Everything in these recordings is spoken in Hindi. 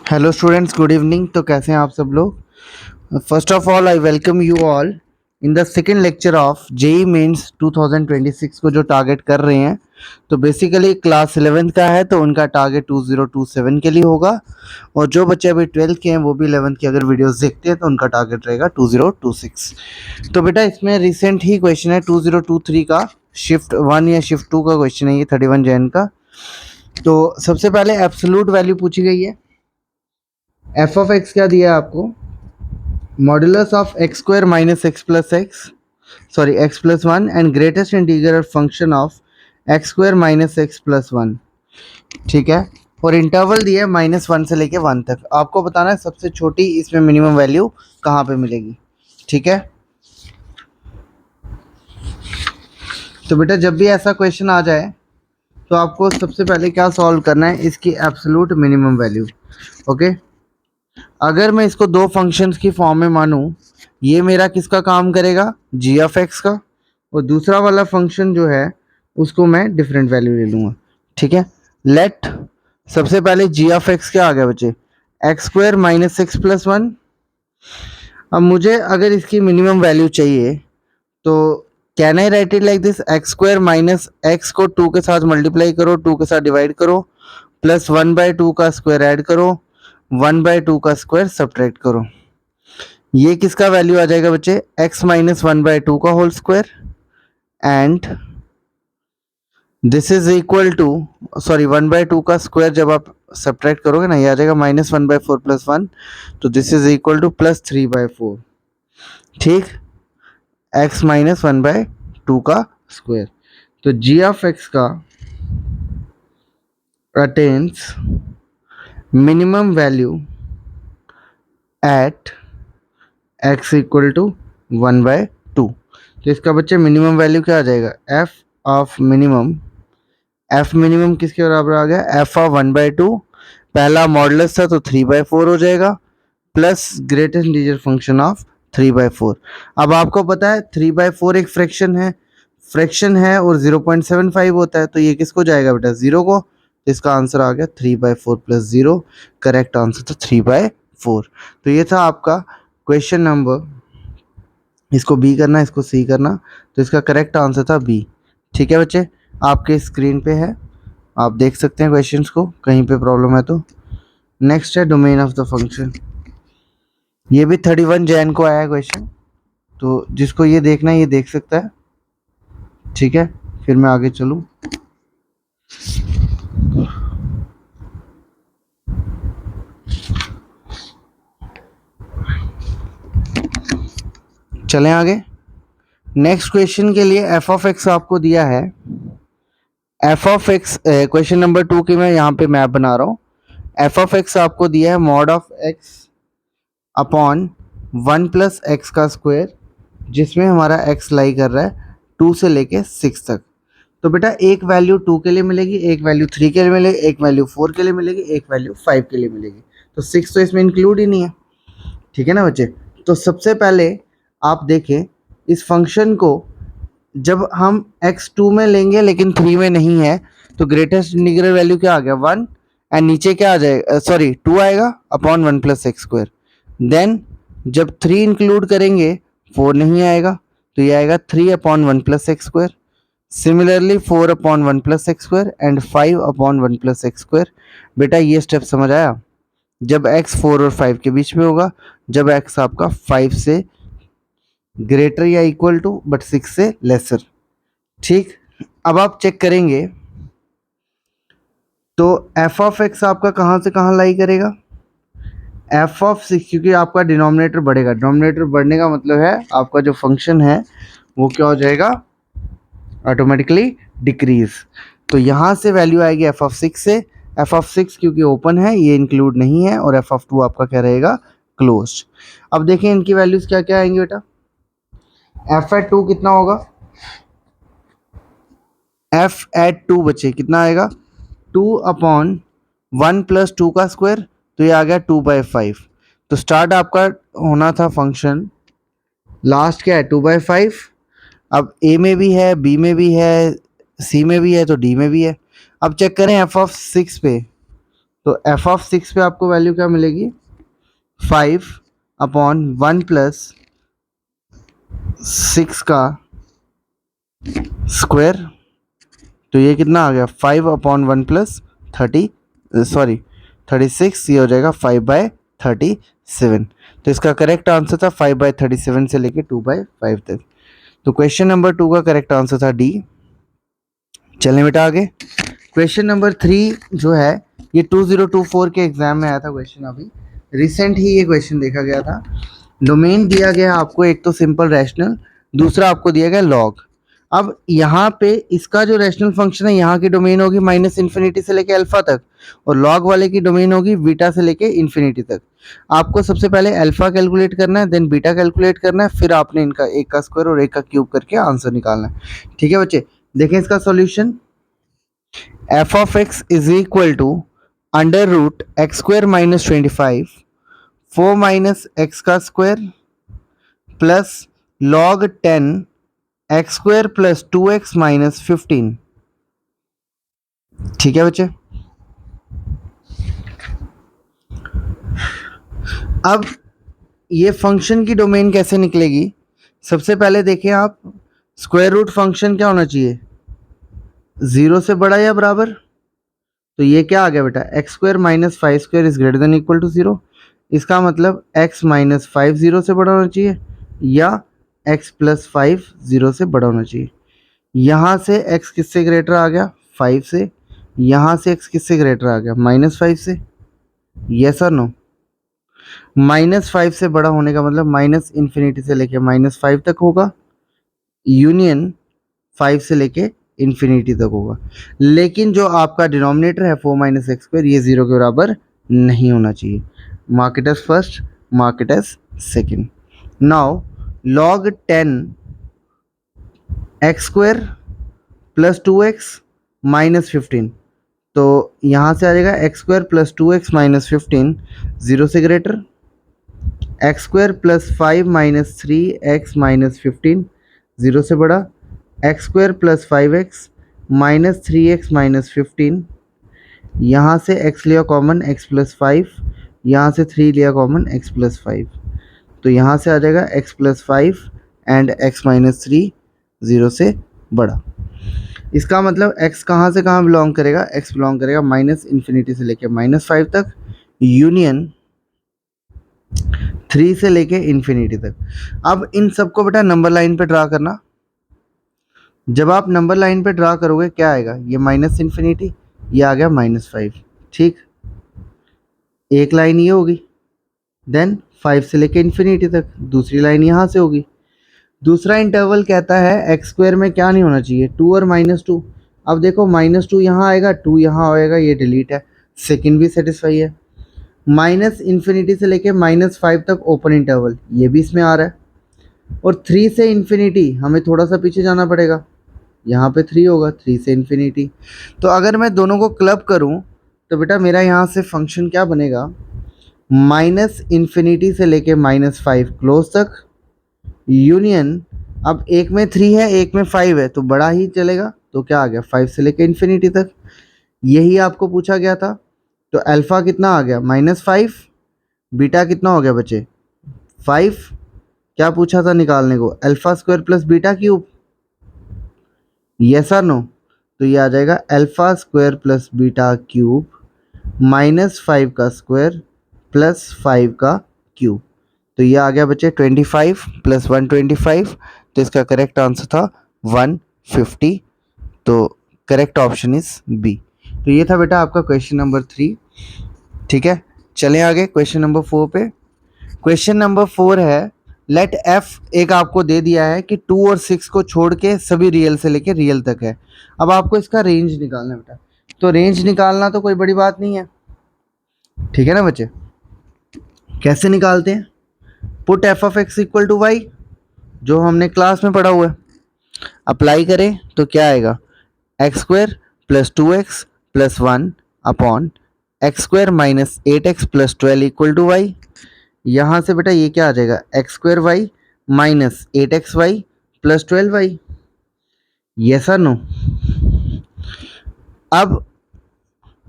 Hello students, good evening. तो कैसे हैं आप सब लोग? First of all I welcome you all in the second lecture of JEE Mains 2026 को जो टारगेट कर रहे हैं। तो बेसिकली क्लास 11th का है तो उनका टारगेट 2027 के लिए होगा, और जो बच्चे अभी 12th के हैं वो भी 11th की अगर वीडियोस देखते हैं तो उनका टारगेट रहेगा 2026। तो बेटा इसमें रिसेंट ही क्वेश्चन है 2023 का, शिफ्ट 1 या शिफ्ट 2 का क्वेश्चन है ये, 31 जैन का। तो सबसे पहले एब्सोल्यूट वैल्यू पूछी गई है। एफ ऑफ एक्स क्या दिया है आपको? Modulus of x square minus x plus x, sorry x plus one, and greatest integral function of x square minus x plus one. ठीक है, और इंटरवल दिया है -1 से लेके 1 तक। आपको बताना है सबसे छोटी इसमें मिनिमम वैल्यू कहाँ पे मिलेगी। ठीक है, तो बेटा जब भी ऐसा क्वेश्चन आ जाए तो आपको सबसे पहले क्या सॉल्व करना है, इसकी एब्सोल्यूट मिनिमम वैल्यू। ओके, अगर मैं इसको दो फंक्शंस की फॉर्म में मानूं, ये मेरा किसका काम करेगा? जी ऑफ एक्स का, और दूसरा वाला फंक्शन जो है उसको मैं डिफरेंट वैल्यू ले लूँगा। ठीक है, लेट सबसे पहले जी ऑफ एक्स क्या आ गया बच्चे? X square minus x plus one. अब मुझे अगर इसकी मिनिमम वैल्यू चाहिए तो can I right it like this, x square minus x को 2 के साथ मल्टीप्लाई करो, 2 के साथ डिवाइड करो, प्लस 1/2 का स्क्वायर ऐड करो, 1/2 का स्क्वायर सब्ट्रैक्ट करो। ये किसका वैल्यू आ जाएगा बच्चे? x माइनस 1/2 का whole square, and this is equal to, sorry 1/2 का स्क्वायर जब आप सब्ट्रैक्ट करोगे ना, ये आ जाएगा -1/4 प्लस 1, तो दिस इज इक्वल टू +3/4। ठीक, x माइनस 1/2 का स्क्वायर। तो g ऑफ x का attains minimum value at x equal to 1/2। तो इसका बच्चे मिनिमम वैल्यू क्या आ जाएगा? f of minimum, f minimum किसके बराबर आ गया? f ऑफ 1/2, पहला मॉडुलस था तो 3/4 हो जाएगा, plus greatest integer function of 3/4। अब आपको पता है 3/4 एक फ्रैक्शन है और 0.75 होता है, तो ये किसको जाएगा बेटा? 0 को। तो इसका आंसर आ गया 3/4 प्लस 0। करेक्ट आंसर था 3/4। तो ये था आपका क्वेश्चन नंबर, इसको बी करना, इसको सी करना, तो इसका करेक्ट आंसर था बी। ठीक है बच्चे, आपके स्क्रीन पे है, आप देख सकते हैं क्वेश्चंस को, कहीं पे प्रॉब्लम है तो। नेक्स्ट है डोमेन ऑफ द फंक्शन। ये भी 31 जैन को आया है क्वेश्चन, तो जिसको ये देखना है ये देख सकता है। ठीक है, फिर मैं आगे चलूँ। चलें आगे। नेक्स्ट क्वेश्चन के लिए एफ ऑफ एक्स आपको दिया है। F of x question number 2 की मैं यहाँ पे मैप बना रहा हूँ। एफ ऑफ एक्स आपको दिया है mod of x upon 1 plus x का स्क्वायर, जिसमें हमारा एक्स लाई कर रहा है 2 से लेके 6 तक। तो बेटा एक वैल्यू 2 के लिए मिलेगी, एक वैल्यू 3 के लिए मिलेगी, एक वैल्यू 4 के लिए मिलेगी, एक वैल्यू 5 के लिए मिलेगी। तो 6 तो इसमें इंक्लूड ही नहीं है। ठीक है ना बच्चे? तो सबसे पहले आप देखें इस फंक्शन को, जब हम x2 में लेंगे लेकिन 3 में नहीं है, तो ग्रेटेस्ट इंटीग्रल वैल्यू क्या आ गया? 1, एंड नीचे क्या आ जाएगा? सॉरी 2 आएगा upon 1 plus x square. Then जब 3 इंक्लूड करेंगे 4 नहीं आएगा, तो ये आएगा 3 upon 1 plus x square. Similarly 4 upon 1 plus x square and 5 upon 1 plus x square. बेटा ये स्टेप समझ आया? जब x 4 और 5 के बीच में होगा, जब x आपका 5 से ग्रेटर या इक्वल टू बट 6 से लेसर। ठीक, अब आप चेक करेंगे तो एफ ऑफ एक्स आपका कहाँ से कहाँ लाई करेगा? एफ ऑफ 6, क्योंकि आपका डिनोमिनेटर बढ़ेगा, डिनोमिनेटर बढ़ने का मतलब है आपका जो फंक्शन है वो क्या हो जाएगा? Automatically decrease. तो यहाँ से वैल्यू आएगी एफ ऑफ 6 से। एफ ऑफ 6 क्योंकि ओपन है ये इंक्लूड नहीं है, और एफ ऑफ 2 आपका क्या रहेगा? क्लोज। अब देखें इनकी वैल्यूज क्या क्या आएंगी बेटा। एफ एट 2 कितना होगा? एफ एट 2 बच्चे कितना आएगा? 2 अपॉन 1 प्लस 2 का स्क्वायर, तो ये आ गया 2/5। तो स्टार्ट आपका होना था फंक्शन, लास्ट क्या है? 2/5। अब ए में भी है, बी में भी है, सी में भी है, तो डी में भी है। अब चेक करें एफ ऑफ 6 पे, तो एफ ऑफ 6 पे आपको वैल्यू क्या मिलेगी, 5/1 प्लस 6 का स्क्वायर। तो ये कितना आ गया, 5/1 प्लस 36, ये हो जाएगा 5/37। तो इसका करेक्ट आंसर था 5/37 से लेके 2/5 तक। तो क्वेश्चन नंबर 2 का करेक्ट आंसर था डी। चलें बेटा आगे। क्वेश्चन नंबर 3 जो है ये 2024 के एग्जाम में आया था क्वेश्चन, अभी रिसेंट ही ये क्वेश्चन देखा गया था। डोमेन दिया गया आपको, एक तो सिंपल रैशनल, दूसरा आपको दिया गया लॉग। अब यहाँ पे इसका जो रैशनल फंक्शन है यहाँ की डोमेन होगी -इन्फिनिटी से लेके अल्फा तक, और लॉग वाले की डोमेन होगी बीटा से लेके इन्फिनिटी तक। आपको सबसे पहले अल्फा कैलकुलेट करना है, देन बीटा कैलकुलेट करना है, फिर आपने इनका एक का स्क्वायर और एक का क्यूब करके आंसर निकालना है। ठीक है बच्चे, देखें इसका solution. F of x is equal to √x² - 25 4 - x का square plus log 10 x² + 2x - 15। ठीक है बच्चे, अब ये फंक्शन की डोमेन कैसे निकलेगी। सबसे पहले देखें आप, स्क्वायर रूट फंक्शन क्या होना चाहिए, 0 से बड़ा या बराबर। तो ये क्या आ गया बेटा, x² - 5² is greater than equal to 0। इसका मतलब x - 5 0 से बड़ा होना चाहिए, या x + 5 0 से बड़ा होना चाहिए। यहाँ से x किससे ग्रेटर आ गया, 5 से। यहाँ से x किससे ग्रेटर आ गया, -5 से। यस और नो, -5 से बड़ा होने का मतलब -इन्फिनिटी से लेके -5 तक होगा, यूनियन 5 से लेके इन्फिनिटी तक होगा। लेकिन जो आपका डिनोमिनेटर है 4 - x², ये 0 के बराबर नहीं होना चाहिए। Mark it as first, mark it as second. Now log 10 x² + 2x - 15, तो यहाँ से आ जाएगा x² + 2x - 15 0 से ग्रेटर, x² + 5 - 3x - 15 0 से बड़ा, x² + 5x - 3x - 15, यहाँ से x लिया कॉमन, x + 5, यहाँ से 3 लिया कॉमन, x + 5, तो यहाँ से आ जाएगा x + 5 एंड x - 3 0 से बड़ा। इसका मतलब x कहाँ से कहाँ बिलोंग करेगा, x बिलोंग करेगा -इन्फिनिटी से लेके -5 तक, यूनियन 3 से लेके इन्फिनिटी तक। अब इन सबको बेटा नंबर लाइन पे ड्रा करना। जब आप नंबर लाइन पे ड्रा करोगे क्या आएगा, ये -इन्फिनिटी, ये आ गया -5। ठीक, एक लाइन ये होगी, देन 5 से लेके इन्फिनिटी तक दूसरी लाइन यहाँ से होगी। दूसरा इंटरवल कहता है x² में क्या नहीं होना चाहिए, 2 और -2। अब देखो -2 यहाँ आएगा, 2 यहाँ आएगा, ये डिलीट है, सेकंड भी सेटिस्फाई है। -इन्फिनिटी से लेके -5 तक ओपन इंटरवल, ये भी इसमें आ रहा है। और 3 से इन्फिनिटी हमें थोड़ा सा पीछे जाना पड़ेगा, यहाँ पे 3 होगा, 3 से इन्फिनिटी। तो अगर मैं दोनों को क्लब करूँ तो बेटा मेरा यहाँ से फंक्शन क्या बनेगा, -इन्फिनिटी से लेके -5 क्लोज तक, यूनियन, अब एक में 3 है एक में 5 है तो बड़ा ही चलेगा, तो क्या आ गया 5 से लेके इन्फिनिटी तक। यही आपको पूछा गया था। तो अल्फ़ा कितना आ गया, -5, बीटा कितना हो गया बच्चे, 5। क्या पूछा था निकालने को, α² + β³ यस और नो। तो ये आ जाएगा α² + β³ -5 का स्क्वायर प्लस 5 का क्यूब। तो ये आ गया बच्चे 25 + 125, तो इसका करेक्ट आंसर था 150। तो करेक्ट ऑप्शन इज बी। तो ये था बेटा आपका क्वेश्चन नंबर 3। ठीक है, चलें आगे क्वेश्चन नंबर 4 पे। क्वेश्चन नंबर 4 है, लेट f एक आपको दे दिया है कि 2 और 6 को छोड़ के सभी रियल से लेके रियल तक है। अब आपको इसका रेंज निकालना है बेटा। तो रेंज निकालना तो कोई बड़ी बात नहीं है, ठीक है ना बच्चे। कैसे निकालते हैं, put f of x equal to y, जो हमने क्लास में पढ़ा हुआ है, अप्लाई करें तो क्या आएगा, x² + 2x + 1 upon x² - 8x + 12 equal to Y. यहाँ से बेटा ये क्या आ जाएगा, x² y - 8xy + 12y। Yes और नो। अब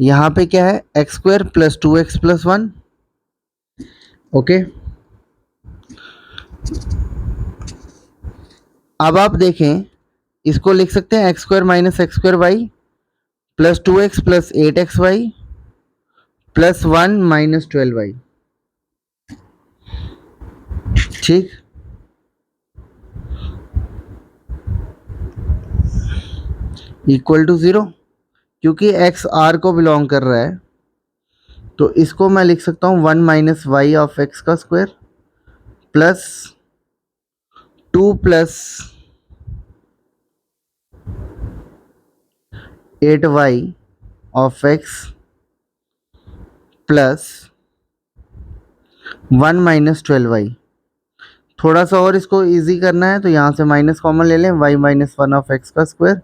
यहाँ पे क्या है, x square plus 2x plus 1। Okay, अब आप देखें, इसको लिख सकते हैं x square minus x square y plus 2x plus 8xy plus 1 minus 12y। ठीक, इक्वल टू 0, क्योंकि x r को बिलोंग कर रहा है तो इसको मैं लिख सकता हूँ 1 माइनस वाई ऑफ एक्स का square plus 2 plus 8y of x plus 1 minus 12y। थोड़ा सा और इसको इजी करना है तो यहाँ से माइनस कॉमन ले लें, y माइनस 1 ऑफ एक्स का square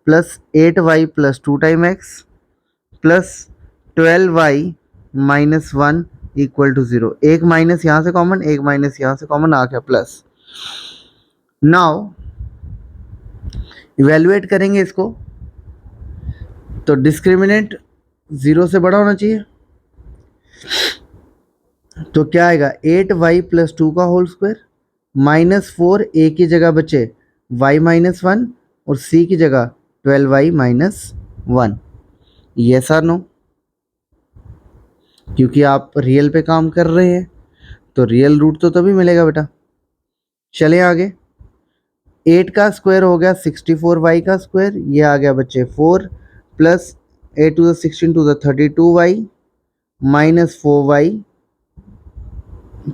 plus 8y plus 2 time x plus 12y minus 1 equal to 0। एक माइनस यहाँ से कॉमन, एक माइनस यहाँ से कॉमन आ गया प्लस। नाउ इवेलुएट करेंगे इसको तो डिस्क्रिमिनेंट 0 से बड़ा होना चाहिए, तो क्या आएगा 8y प्लस 2 का होल स्क्वायर माइनस 4, ए की जगह बचे y माइनस 1 और c की जगह 12y माइनस 1। यस और नो, क्योंकि आप रियल पे काम कर रहे हैं तो रियल रूट तो तभी मिलेगा बेटा। चले आगे, 8 का स्क्वायर हो गया 64y का स्क्वायर, ये आ गया बच्चे 4 plus 8 to the 16 to the 32y minus 4y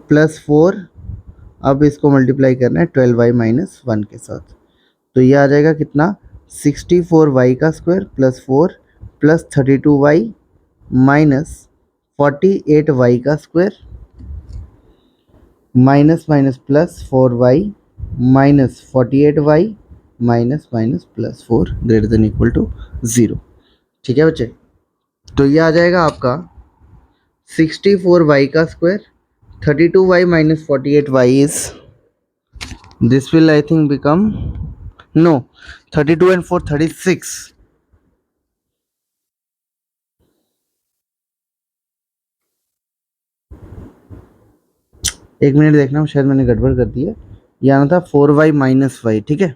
plus 4। अब इसको मल्टीप्लाई करना है 12y माइनस 1 के साथ, तो ये आ जाएगा कितना 64y का square plus 4 plus 32y minus 48y का square minus minus plus 4y minus 48y minus minus plus 4 greater than equal to 0। ठीक है बच्चे, तो ये आ जाएगा आपका 64y का square 32y minus 48y is this will I think become no 32 and 4 36। एक मिनट देखना, शायद मैंने गड़बड़ कर दी है, ये आना था 4y माइनस वाई। ठीक है,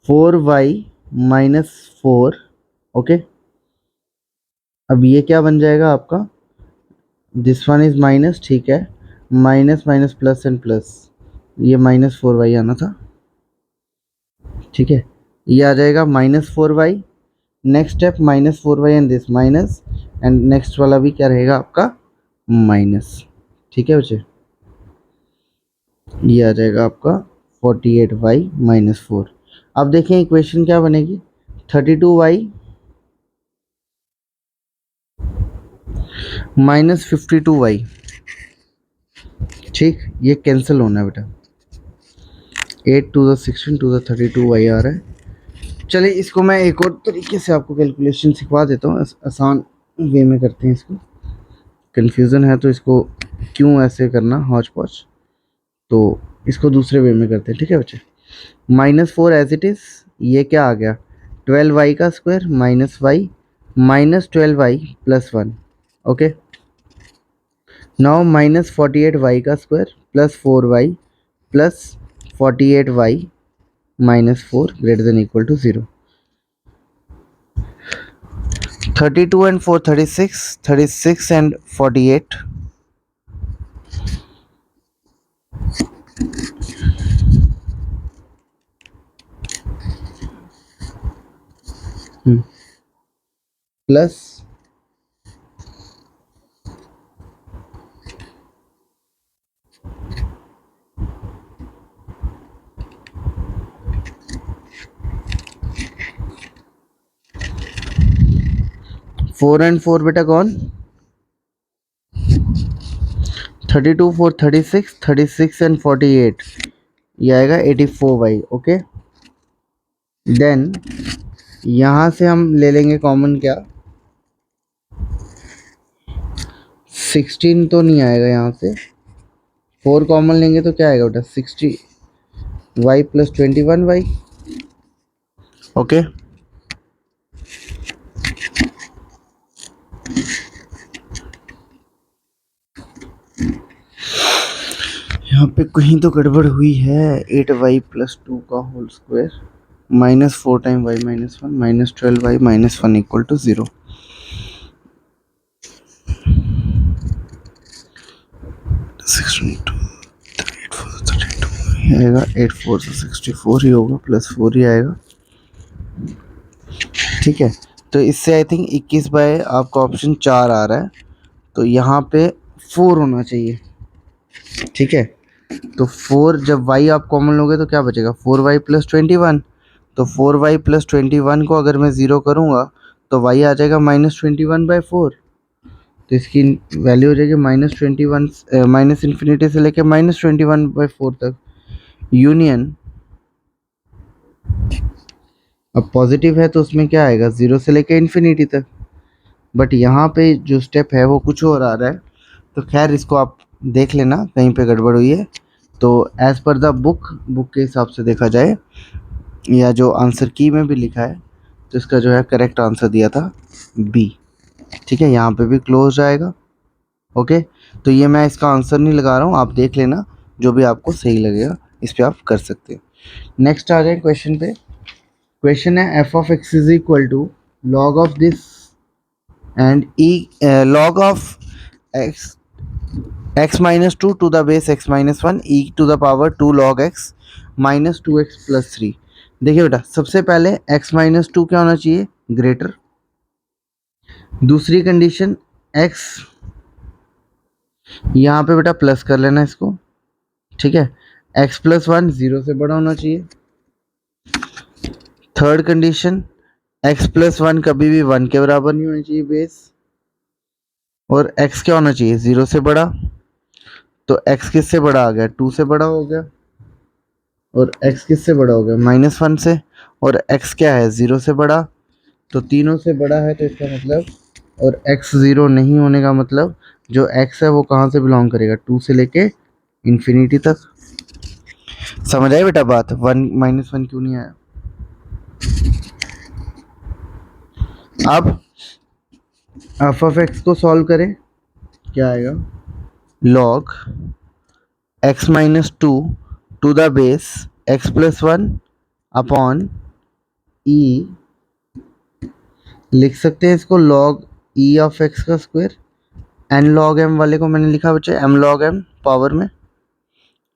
4y माइनस 4। ओके, अब ये क्या बन जाएगा आपका, दिस वन इज माइनस, ठीक है, minus minus plus and plus, ये माइनस 4y आना था। ठीक है, ये आ जाएगा minus 4y, next step minus 4y and this minus, and next वाला भी क्या रहेगा आपका माइनस। ठीक है बच्चे, ये आ जाएगा आपका 48y माइनस 4। अब देखें इक्वेशन क्या बनेगी, 32y माइनस 52y। ठीक, ये कैंसिल होना है बेटा, 8 to the 16 to the 32y आ रहा है। चलिए इसको मैं एक और तरीके से आपको कैलकुलेशन सिखवा देता हूँ, आसान वे में करते हैं इसको। कन्फ्यूज़न है तो इसको क्यों ऐसे करना हौच पौच, तो इसको दूसरे वे में करते हैं। ठीक है बच्चे, माइनस 4 एज इट इज़, ये क्या आ गया 12y का square minus y minus 12y plus 1। Okay, now minus 48y का square plus 4y plus 48y minus 4 greater than equal to 0। 32 and 4 36, 36 and 48 प्लस 4 and 4 बेटा कौन, 32 4 36, 36 and 48, ये आएगा 84y। ओके, देन यहाँ से हम ले लेंगे कॉमन क्या, 16 तो नहीं आएगा, यहाँ से 4 कॉमन लेंगे तो क्या आएगा बेटा 60y प्लस 21y। ओके, यहाँ पे कहीं तो गड़बड़ हुई है। 8y प्लस 2 का whole square minus 4 time y minus 1 minus 12y minus 1 equal to 0। आएगा 8 4 से 64 ही होगा, प्लस 4 ही आएगा। ठीक है, तो इससे आई थिंक 21 बाय आपका ऑप्शन 4 आ रहा है, तो यहाँ पे 4 होना चाहिए। ठीक है, तो 4 जब y आप कॉमन लोगे तो क्या बचेगा, 4y प्लस 21। तो 4y प्लस 21 को अगर मैं ज़ीरो करूँगा तो y आ जाएगा माइनस 21/4। तो इसकी वैल्यू हो जाएगी -21, माइनस इन्फिनिटी से लेके -21/4 तक। यूनियन, अब पॉजिटिव है तो उसमें क्या आएगा, 0 से लेके इन्फिनिटी तक। बट यहाँ पे जो स्टेप है वो कुछ और आ रहा है, तो खैर इसको आप देख लेना कहीं पे गड़बड़ हुई है। तो एज़ पर द बुक के हिसाब से देखा जाए, या जो आंसर की में भी लिखा है, तो इसका जो है करेक्ट आंसर दिया था बी। ठीक है, यहाँ पे भी क्लोज आएगा। ओके, तो ये मैं इसका आंसर नहीं लगा रहा हूँ, आप देख लेना, जो भी आपको सही लगेगा इस पर आप कर सकते हो। नेक्स्ट आ जाए क्वेश्चन पे। क्वेश्चन है f of x is equal to log of this and log of x x minus 2 to the base x minus 1 e to the power 2 log x minus 2x plus 3। देखिए बेटा, सबसे पहले x माइनस 2 क्या होना चाहिए, ग्रेटर। दूसरी कंडीशन x, यहाँ पे बेटा प्लस कर लेना इसको। ठीक है, x प्लस 1 0 से बड़ा होना चाहिए। थर्ड कंडीशन, x प्लस 1 कभी भी 1 के बराबर नहीं होना चाहिए बेस, और x क्या होना चाहिए, 0 से बड़ा। तो x किससे बड़ा आ गया, 2 से बड़ा हो गया, और x किससे बड़ा हो गया, -1 से, और x क्या है, 0 से बड़ा। तो तीनों से बड़ा है, तो इसका मतलब, और x 0 नहीं होने का मतलब, जो x है वो कहाँ से बिलोंग करेगा, 2 से लेके इन्फिनिटी तक। समझ आए बेटा बात, 1 -1 क्यों नहीं आया। अब एफ ऑफ एक्स को सॉल्व करें, क्या आएगा, log x minus 2 to the base x plus 1 upon e, लिख सकते हैं इसको लॉग e ऑफ x का स्क्वायर। एन लॉग m वाले को मैंने लिखा बच्चे m लॉग m पावर में,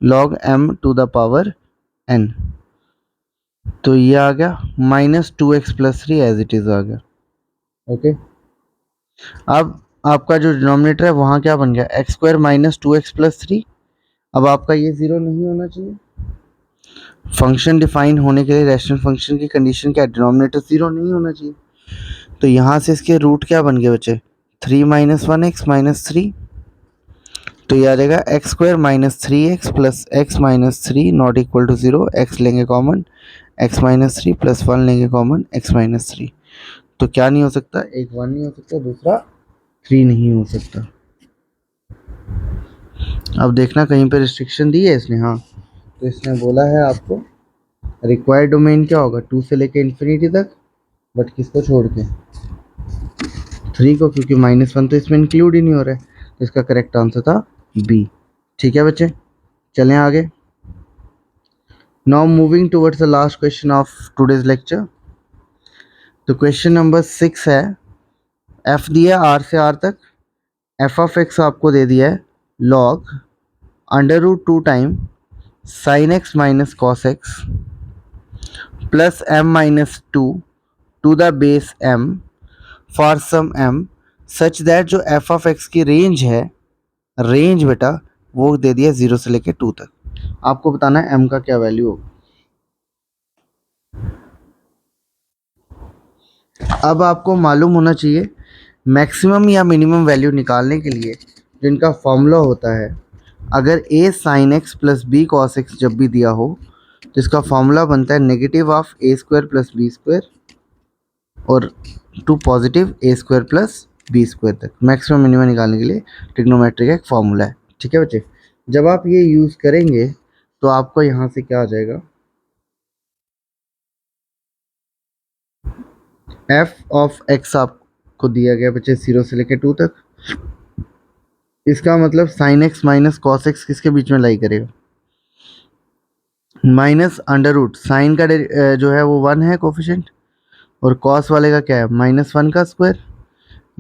log m to the power n। तो ये आ गया -2x plus 3 as it is आ गया। ओके, अब आपका जो डिनोमिनेटर है वहाँ क्या बन गया, x square minus 2x plus 3। अब आपका ये 0 नहीं होना चाहिए। फंक्शन डिफाइन होने के लिए रैशनल फंक्शन की कंडीशन क्या है, डिनोमिनेटर 0 नहीं होना चाहिए। तो यहाँ से इसके रूट क्या बन गए बच्चे, 3 माइनस 1x माइनस 3। तो ये आ जाएगा x square minus 3x plus x minus 3 not equal to 0। X लेंगे कॉमन, एक्स माइनस 3 प्लस 1 लेंगे कॉमन, एक्स माइनस 3। तो क्या नहीं हो सकता, एक 1 नहीं हो सकता, दूसरा 3 नहीं हो सकता। अब देखना कहीं पे रिस्ट्रिक्शन दी है इसने, हाँ, तो इसने बोला है आपको रिक्वायर्ड डोमेन क्या होगा, 2 से लेके इन्फिनिटी तक, बट किसको छोड़ के, 3 को, क्योंकि -1 तो इसमें इंक्लूड ही नहीं हो रहा है। तो इसका करेक्ट आंसर था बी। ठीक है बच्चे, चलें आगे। Now moving towards the last question of today's lecture. तो क्वेश्चन नंबर 6 है, एफ दिया आर से आर तक, एफ ऑफ एक्स आपको दे दिया है log √2 time sine x minus cos x plus m minus 2 to the base m for some m such that जो एफ ऑफ एक्स की रेंज है, रेंज बेटा वो दे दिया 0 से लेके 2 तक। आपको बताना है m का क्या वैल्यू होगा। अब आपको मालूम होना चाहिए मैक्सिमम या मिनिमम वैल्यू निकालने के लिए जिनका फॉर्मूला होता है, अगर a sine X plus B cos X जब भी दिया हो तो इसका फॉर्मूला बनता है negative of a square plus B square और to positive a square plus B square तक। मैक्सिमम मिनिमम निकालने के लिए ट्रिग्नोमेट्री का एक फॉर्मूला है। ठीक है बच्चे, जब आप ये यूज़ करेंगे तो आपको यहाँ से क्या आ जाएगा, एफ ऑफ एक्स आपको दिया गया बच्चे 0 से लेके 2 तक। इसका मतलब sign x minus cos x किसके बीच में लाई करेगा, माइनस अंडर रूट, साइन का जो है वो 1 है कोफिशिएंट, और कॉस वाले का क्या है -1 का स्क्वायर।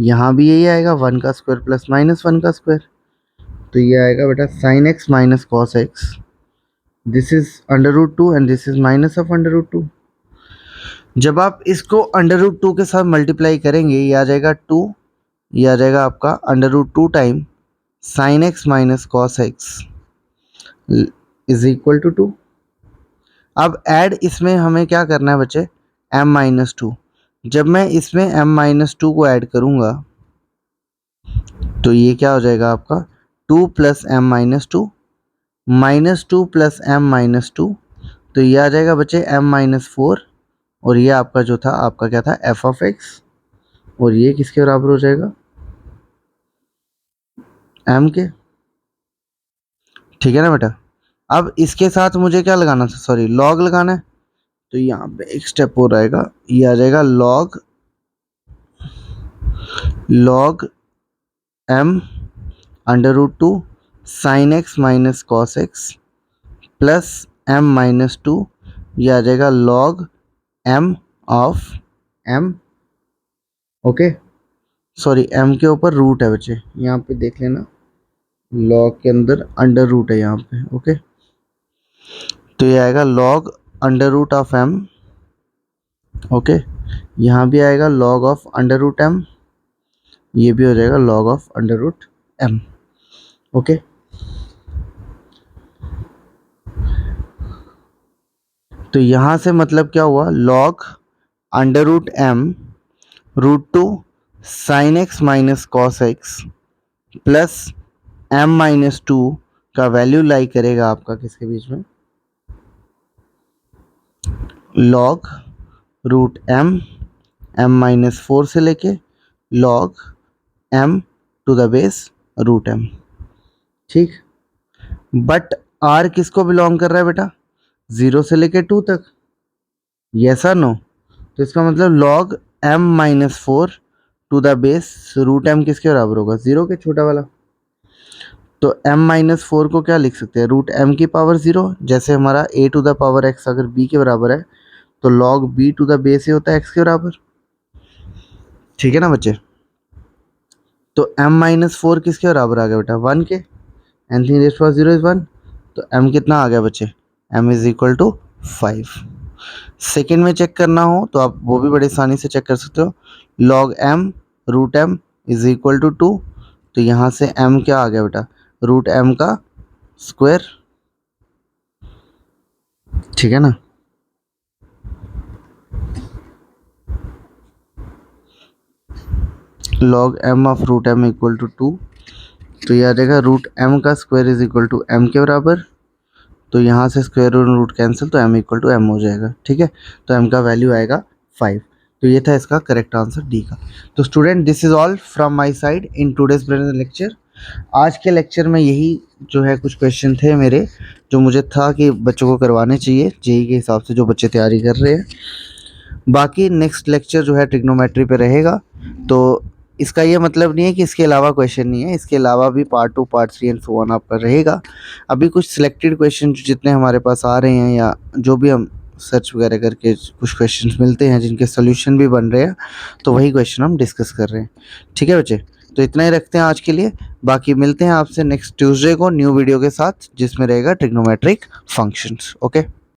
यहाँ भी यही आएगा 1 का स्क्वायर प्लस -1 का स्क्वायर, तो ये आएगा बेटा sine x minus cos x. This is under root 2 and this is minus of under root 2। जब आप इसको अंडर रूट 2 के साथ मल्टीप्लाई करेंगे, ये आ जाएगा 2, ये आ जाएगा आपका under root 2 time sine x minus cos x is equal to 2। अब ऐड इसमें हमें क्या करना है बच्चे, m-2। जब मैं इसमें m-2 को ऐड करूँगा तो ये क्या हो जाएगा आपका 2 प्लस m-2 -2 प्लस m-2, तो ये आ जाएगा बच्चे m-4, और ये आपका जो था आपका क्या था f ऑफ x, और ये किसके बराबर हो जाएगा m के। ठीक है ना बेटा। अब इसके साथ मुझे क्या लगाना था, सॉरी लॉग लगाना है, तो यहाँ पे एक स्टेप और आएगा, ये आ जाएगा log m under root 2 sine x minus cos x plus m-2, ये आ जाएगा log m of m। Okay, sorry m के ऊपर रूट है बच्चे, यहाँ पे देख लेना लॉग के अंदर अंडर रूट है यहाँ पे। ओके, तो ये आएगा log under root of m। Okay, यहाँ भी आएगा log of under root m, ये भी हो जाएगा log of under root m। Okay, तो यहाँ से मतलब क्या हुआ, log under root m root 2 sine x minus cos x plus m-2 का वैल्यू लाई करेगा आपका किसके बीच में, लॉग रूट m-4 से लेके log m to the base root m। ठीक, बट r किसको बिलोंग कर रहा है बेटा, 0 से लेके 2 तक, यस और नो। तो इसका मतलब log m-4 to the base root m किसके बराबर होगा, 0 के, छोटा वाला। तो m-4 को क्या लिख सकते हैं, रूट m की पावर 0, जैसे हमारा a to the power x अगर b के बराबर है तो log b to the base ही होता है x के बराबर। ठीक है ना बच्चे। तो m-4 किसके बराबर आ गया बेटा, 1 के, एनीथिंग रेज़्ड टू 0 इज 1, तो m कितना आ गया बच्चे, m is equal to 5। Second में चेक करना हो तो आप वो भी बड़ी आसानी से चेक कर सकते हो, log m root m is equal to 2, तो यहाँ से m क्या आ गया बेटा, रूट m का स्क्वायर। ठीक है ना। log m of root m equal to 2, तो ये आ जाएगा रूट m का square is equal to m के बराबर, तो यहाँ से स्क्वायर रूट कैंसिल, तो m इक्वल टू m हो जाएगा। ठीक है, तो m का वैल्यू आएगा 5। तो ये था इसका करेक्ट आंसर डी का। तो student this is all from my side in today's present lecture. आज के लेक्चर में यही जो है कुछ क्वेश्चन थे मेरे, जो मुझे था कि बच्चों को करवाने चाहिए जेईई के हिसाब से जो बच्चे तैयारी कर रहे हैं। बाकी नेक्स्ट लेक्चर जो है ट्रिग्नोमेट्री पे रहेगा, तो इसका ये मतलब नहीं है कि इसके अलावा क्वेश्चन नहीं है, इसके अलावा भी part 2 part 3 and so on आपका रहेगा। अभी कुछ सिलेक्टेड क्वेश्चन जितने हमारे पास आ रहे हैं या जो भी हम सर्च वगैरह करके कुछ क्वेश्चंस मिलते हैं जिनके सोल्यूशन भी बन रहे हैं, तो वही क्वेश्चन हम डिस्कस कर रहे हैं। ठीक है बच्चे, तो इतना ही रखते हैं आज के लिए। बाकी मिलते हैं आपसे नेक्स्ट ट्यूसडे को न्यू वीडियो के साथ जिसमें रहेगा ट्रिग्नोमेट्रिक फंक्शंस। ओके।